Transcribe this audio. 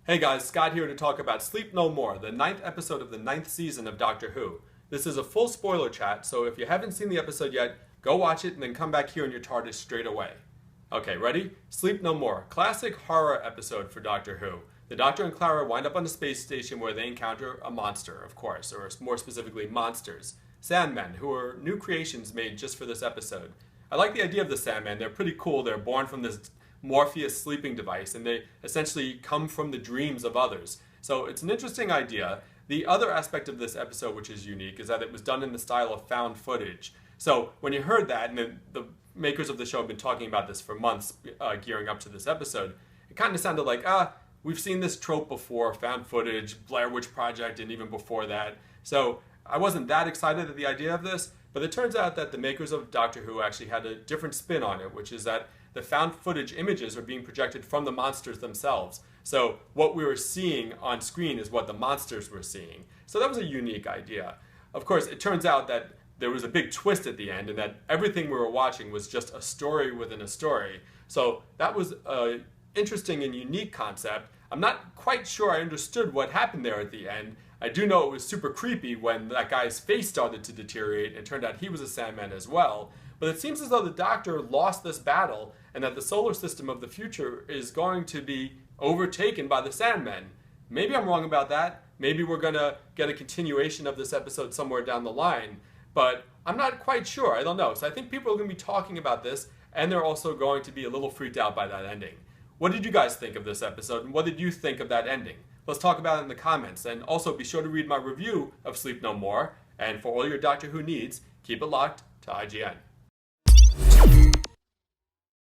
Hey guys, Scott here to talk about Sleep No More, the ninth episode of the ninth season of Doctor Who. This is a full spoiler chat, so if you haven't seen the episode yet, go watch it and then come back here in your TARDIS straight away. Okay, ready? Sleep No More, classic horror episode for Doctor Who. The Doctor and Clara wind up on a space station where they encounter a monster, of course, or more specifically monsters. Sandmen, who are new creations made just for this episode. I like the idea of the Sandmen. They're pretty cool. They're born from this Morpheus sleeping device, and they essentially come from the dreams of others. So it's an interesting idea. The other aspect of this episode, which is unique, is that it was done in the style of found footage. So when you heard that, and the makers of the show have been talking about this for months, gearing up to this episode, it kind of sounded like, we've seen this trope before, found footage, Blair Witch Project, and even before that. So I wasn't that excited at the idea of this, but it turns out that the makers of Doctor Who actually had a different spin on it, which is that the found footage images are being projected from the monsters themselves. So what we were seeing on screen is what the monsters were seeing. So that was a unique idea. Of course, it turns out that there was a big twist at the end, and that everything we were watching was just a story within a story. So that was an interesting and unique concept. I'm not quite sure I understood what happened there at the end. I do know it was super creepy when that guy's face started to deteriorate and it turned out he was a Sandman as well. But it seems as though the Doctor lost this battle and that the solar system of the future is going to be overtaken by the Sandmen. Maybe I'm wrong about that. Maybe we're going to get a continuation of this episode somewhere down the line. But I'm not quite sure. I don't know. So I think people are going to be talking about this, and they're also going to be a little freaked out by that ending. What did you guys think of this episode, and what did you think of that ending? Let's talk about it in the comments, and also be sure to read my review of Sleep No More, and for all your Doctor Who needs, keep it locked to IGN.